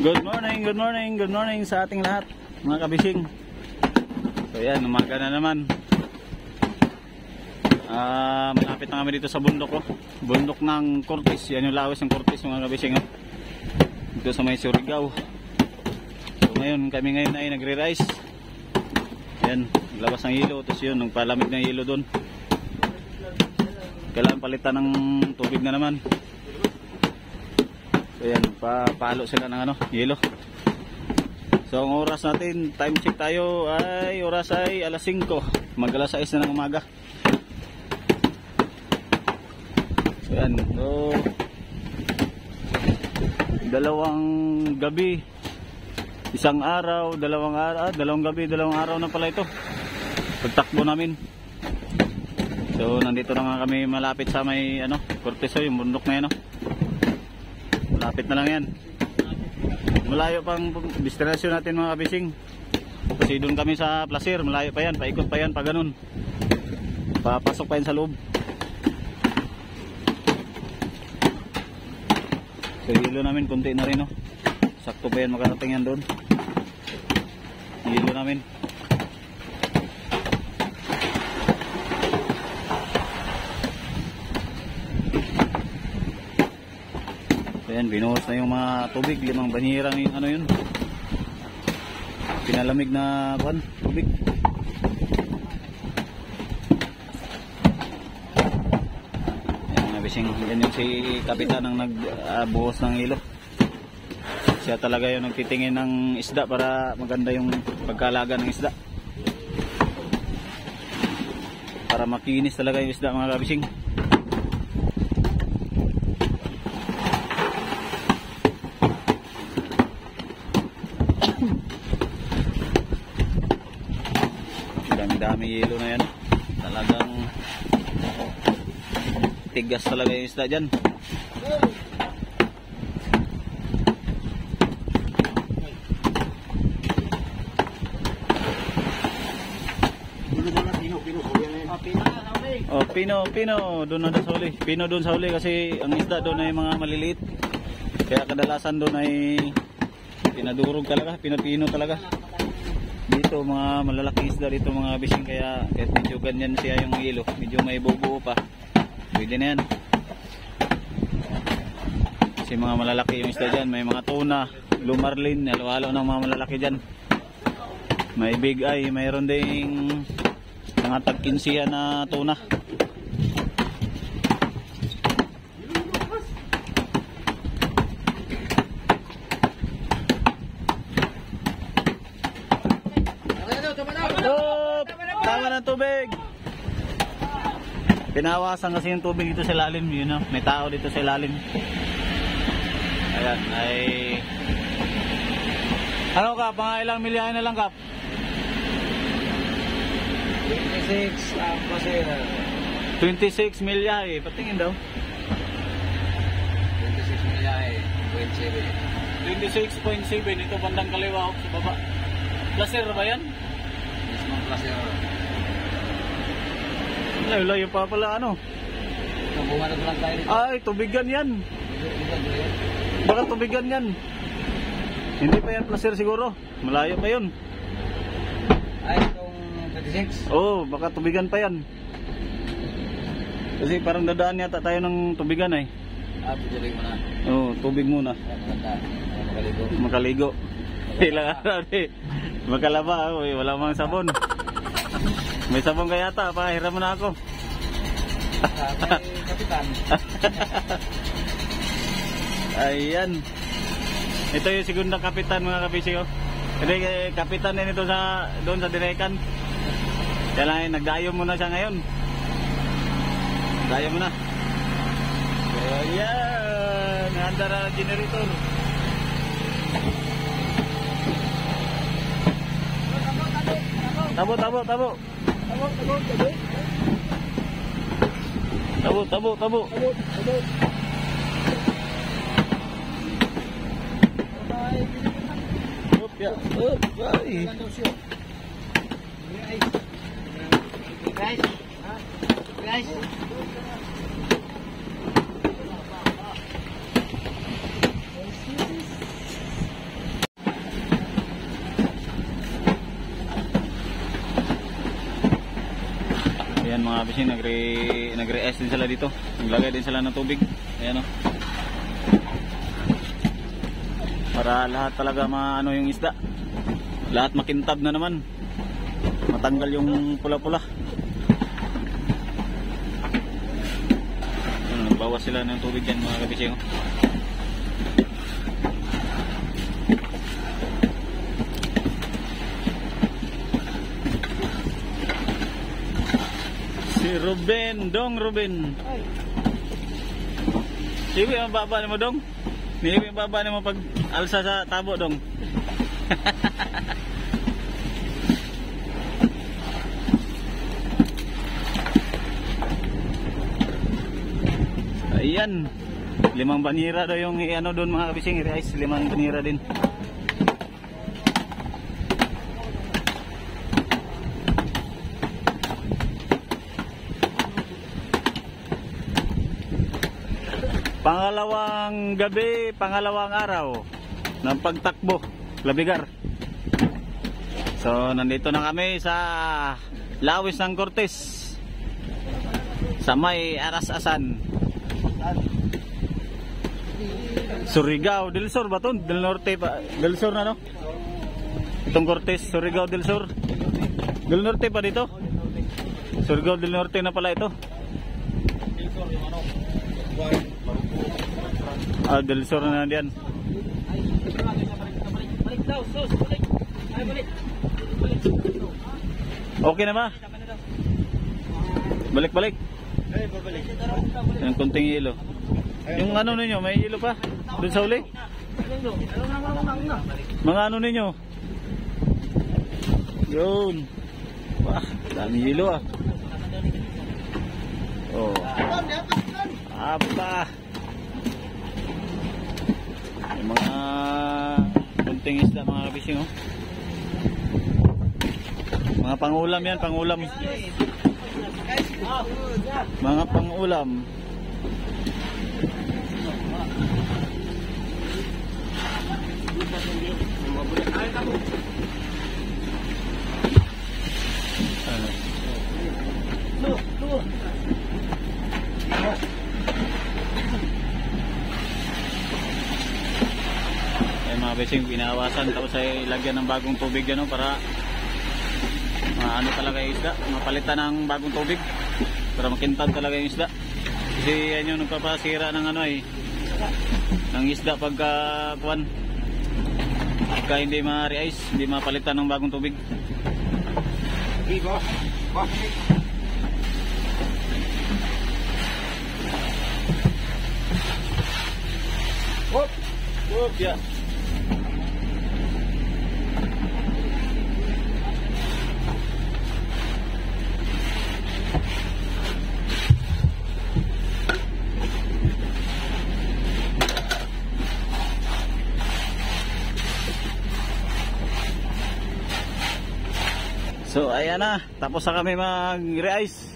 Good morning sa ating lahat, mga kabising. So yan, umaga na naman. Malapit na kami dito sa bundok, oh. Bundok ng Cortez. Yan yung lawis ng Cortez, mga kabising, oh. Dito sa may Surigao. So ngayon, kami ngayon ay nagre-rice. Yan, labas ng hilo. Tapos yun, nagpalamig ng hilo doon. Kailangan palitan ng tubig na naman. So yan, papalo sila ng yelo. So ang oras natin, time check tayo, ay oras ay alas 5. Mag-alas 6 na ng umaga. So yan, so dalawang gabi, isang araw, dalawang gabi, dalawang araw na pala ito pagtakbo namin. So nandito na nga kami malapit sa may Cortez, yung bundok na yan, malapit na lang yan. Malayo pang destinasyon natin, mga kabising. Kasi doon kami sa Placer, malayo pa yan, paikot pa yan, pa ganun. Papasok pa yan sa loob. So hilo namin, kunti na rin, sakto pa yan, makarating yan doon. Hilo namin. Ayan, binuhos na yung mga tubig, 5 banyerang yung yun, pinalamig na tubig. Ayan, mga bising, yan yung si kapitan ang nagbuhos ng hilo. Siya talaga yung nagtitingin ng isda para maganda yung pagkalaga ng isda, para makinis talaga yung isda, mga kabising. Dami yelo na yan, talagang tigas talaga yung isda dyan. Oh, pino doon na sa huli. Pino doon sa huli kasi ang isda doon ay mga maliliit, kaya kadalasan doon ay pinadurog talaga, pinapino talaga. Dito mga malalaking isda dito, mga bising, kaya kahit medyo ganyan siya yung ilo, medyo may bubuo pa, pwede na yan. Kasi mga malalaki yung isda dyan, may mga tuna, lumarlin, halo-halo ng mga malalaki dyan. May big eye, mayroon ding mga tag-15 na tuna. Tama ng tubig. Pinawasan kasi yung tubig dito sa ilalim, yun, may tao dito sa ilalim. Ayan, ay Kap, mga ilang milyahe na lang, Kap? 26 pasera. 26 milyahe, patingin daw. 26 milyahe, 26.7, ito bandang kaliwa, sa baba. Placer ba yan? Mismong pasera. Layo pa pala, Nabungan na lang tayo dito. Ay, tubigan yan. Baka tubigan yan. Hindi pa yan Placer siguro, malayo pa yun. Ay, itong 26? Oo, baka tubigan pa yan. Kasi parang dadaan yata tayo ng tubigan ay. Tuloy mo na. Oo, tubig muna. Maganda, makaligo. Makaligo. Ilang araw makalaba, wala mang sabon. May sabon kaya yata, pahiram mo na ako. May kapitan. Ayan. Ito yung segundang kapitan, mga kabisi ko. Hindi, kapitan din ito doon sa Direkan. Kaya lang, nagdayo muna siya ngayon. Dayo muna. Ayan. Handa na generator. Tabo. Ya, bye. Guys. Ayan mga kabising, nagre-ice din sila dito. Naglagay din sila ng tubig. Ayan o. Para lahat talaga maano yung isda. Lahat makintab na naman. Matanggal yung pula-pula. Nagbawas sila ng tubig dyan mga kabising. Si Ruben, Dong Ruben. Siwi ang baba ni mo Dong. Niwi ang baba ni mo pag alsa sa tabo Dong. Ayan. 5 banira daw yung ano doon mga kabising. I-ice 5 banira din. Pangalawang gabi, pangalawang araw ng pagtakbo, Labigar. So, nandito na kami sa Lawis ng Cortez. Sa may Arasasan. Surigao del Sur ba ito? Del Norte pa. Del Sur na no? Itong Cortez, Surigao del Sur. Del Norte pa dito? Surigao del Norte na pala ito. Del Sur na diyan. Okay na ba? Balik-balik. Yung kunting hilo. Yung ano ninyo, may hilo pa? Doon sa uli? Mga ano ninyo? Yun. Wah, dami hilo ah. Oh. Apa? Yung mga kunting isda mga kabising oh. Mga pangulam yan, pangulam. Mga pangulam. Mga besing pinawasan tapos ay lagyan ng bagong tubig ano para ano talaga yung isda, mapalitan ng bagong tubig para makintab talaga yung isda kasi yan yung nagpapasira ng ano ay ng isda pagka kuwan pagka hindi ma-re-ice, hindi mapalitan ng bagong tubig. Hop, ya. So ayan na, tapos na kami mag-re-ice.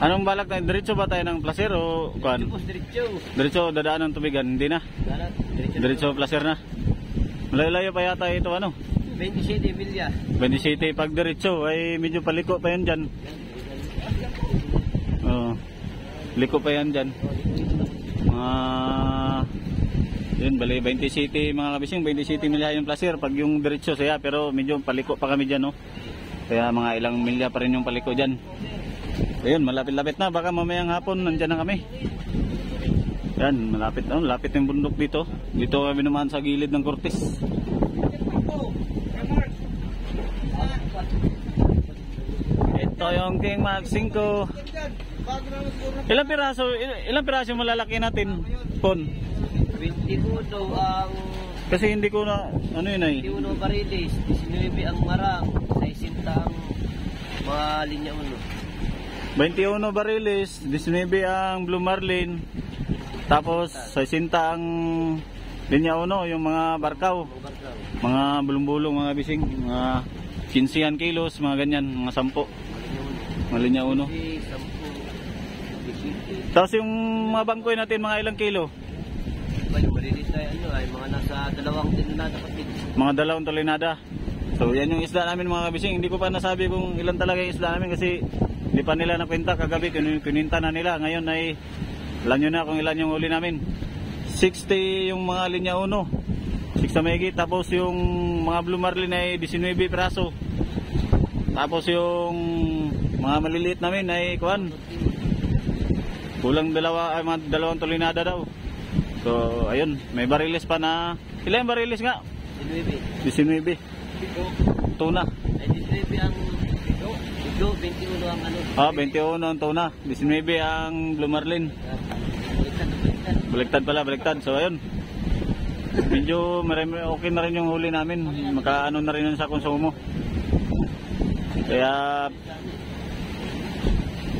Anong balak na? Diretso ba tayo ng placer o kuan? Diretso dadaan ng tubigan, hindi na? Diretso placer na. Malayo-layo pa yata ito ano? 27 milya. 27 pag diretso ay medyo paliko pa yan dyan. Liko pa yan dyan. Yun, bali 20 city mga kabising, 20 city milya yung placer pag yung diretso saya, pero medyo paliko pa kami dyan no. Kaya mga ilang milya pa rin yung paliko dyan. Ayun, malapit-lapit na, baka mamayang hapon nandyan na kami. Yan, malapit na, lapit yung bundok dito. Dito kami naman sa gilid ng Cortez. Ito yung King Mag 5. Ilang piraso malalaki natin, Pon? 21 ang kasi hindi ko na ano yun ay 21 barilis, 19 ang marang, 60 ang mga linya 21 barilis, 19 ang Blue Marlin, tapos 60 ang linya 1 yung mga barkaw, mga bulong-bulong, mga bising, mga 15 kilos, mga ganyan, mga 10 mga linya 1. Tapos yung mga bangkoy natin mga ilang kilo? Yung barilis na ano ay mga nasa 2 tolenada kapit. Mga 2 tolenada. So So yan yung isda namin mga kabising. Hindi ko pa nasabi kung ilan talaga yung isda namin kasi hindi pa nila nakwenta kagabi. Kininta na nila. Ngayon ay alam nyo na kung ilan yung huli namin. 60 yung mga linya uno. 6 na mahigit. Tapos yung mga blue marlin ay 19 piraso. Tapos yung mga maliliit namin ay kuhan. Kulang mga dalawang tulinada daw. So ayun, may bariles pa na. Ilan yung bariles nga? 19. Tuna. Ay 19 ang ito, 21 ang ano. 21 ang tuna. 19 ang blue marlin. Baliktad pala, baliktad. So ayun. Medyo okay na rin yung huli namin. Makaano na rin yun sa konsumo. Kaya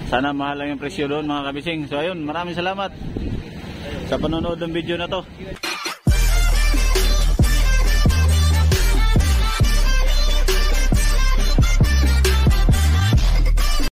sana mahal lang yung presyo doon mga kabising. So ayun, maraming salamat sa panonood ng video na to.